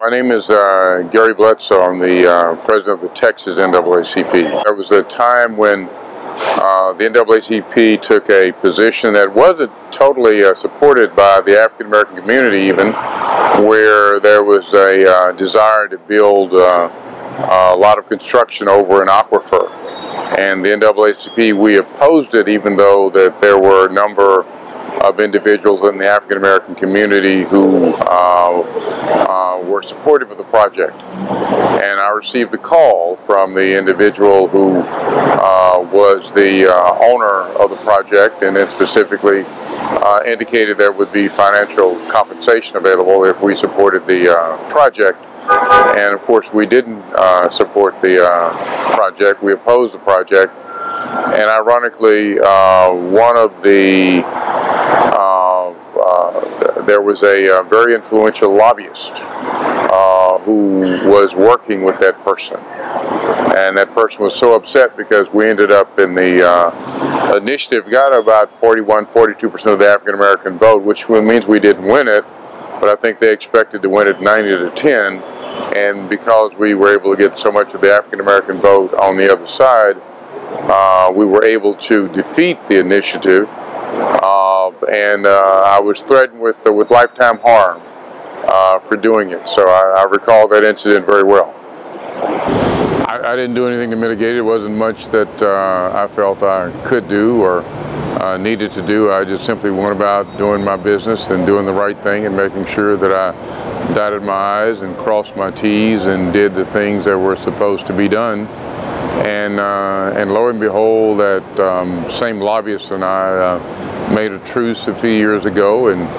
My name is Gary Bledsoe. I'm the president of the Texas NAACP. There was a time when the NAACP took a position that wasn't totally supported by the African American community even, where there was a desire to build a lot of construction over an aquifer. And the NAACP, we opposed it, even though that there were a number of individuals in the African American community who were supportive of the project. And I received a call from the individual who was the owner of the project, and it specifically indicated there would be financial compensation available if we supported the project. And of course we didn't support the project. We opposed the project. And ironically, one of the there was a very influential lobbyist who was working with that person, and that person was so upset because we ended up in the initiative, got about 41–42% of the African American vote, which means we didn't win it, but I think they expected to win it 90–10, and because we were able to get so much of the African American vote on the other side, we were able to defeat the initiative, and I was threatened with lifetime harm for doing it. So I recall that incident very well. I didn't do anything to mitigate it. It wasn't much that I felt I could do or needed to do. I just simply went about doing my business and doing the right thing and making sure that I dotted my I's and crossed my T's and did the things that were supposed to be done. And lo and behold, that same lobbyist and I made a truce a few years ago and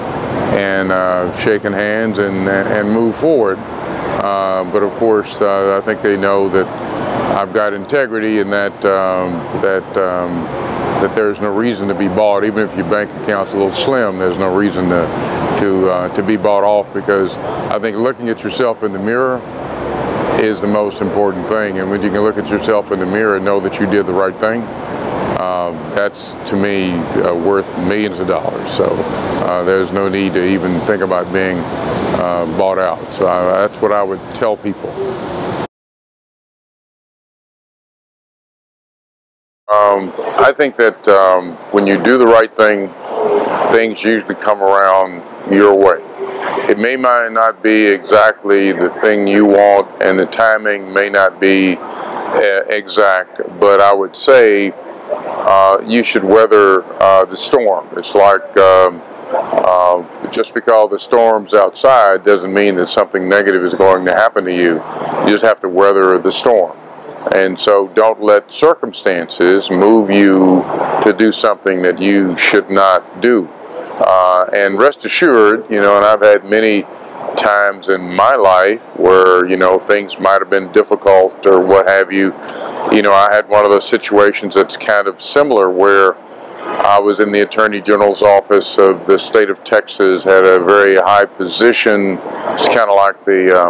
shaken hands and moved forward. But of course, I think they know that I've got integrity, and that there's no reason to be bought. Even if your bank account's a little slim, there's no reason to be bought off, because I think looking at yourself in the mirror is the most important thing. And when you can look at yourself in the mirror and know that you did the right thing, that's, to me, worth millions of dollars. So there's no need to even think about being bought out. So that's what I would tell people. I think that when you do the right thing, things usually come around your way. It may not be exactly the thing you want, and the timing may not be exact, but I would say you should weather the storm. It's like just because the storm's outside doesn't mean that something negative is going to happen to you. You just have to weather the storm. And so don't let circumstances move you to do something that you should not do. And rest assured, and I've had many times in my life where, things might have been difficult or what have you. I had one of those situations that's kind of similar, where I was in the Attorney General's office of the state of Texas, had a very high position. It's kind of like I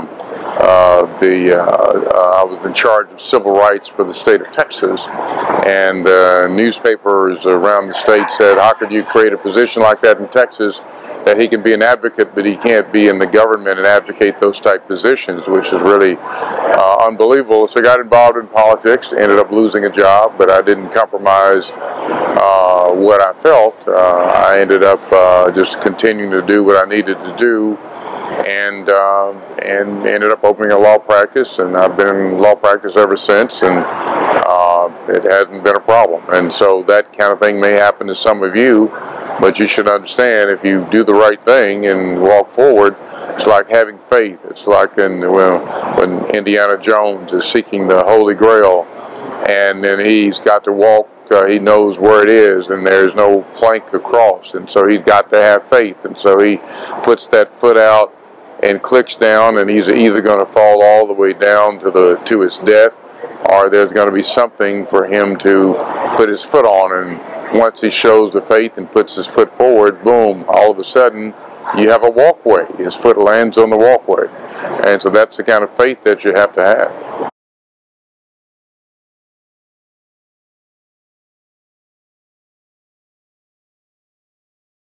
was in charge of civil rights for the state of Texas, and newspapers around the state said, how could you create a position like that in Texas, that he can be an advocate, but he can't be in the government and advocate those type positions, which is really unbelievable. So I got involved in politics, ended up losing a job, but I didn't compromise what I felt. I ended up just continuing to do what I needed to do, and ended up opening a law practice, and I've been in law practice ever since, and it hasn't been a problem. And so that kind of thing may happen to some of you, but you should understand, if you do the right thing and walk forward, it's like having faith. It's like when Indiana Jones is seeking the Holy Grail, and then he's got to walk, he knows where it is, and there's no plank across, and so he's got to have faith, and so he puts that foot out and clicks down, and he's either going to fall all the way down to his death, or there's going to be something for him to put his foot on. And once he shows the faith and puts his foot forward, boom, all of a sudden you have a walkway. His foot lands on the walkway. And so that's the kind of faith that you have to have.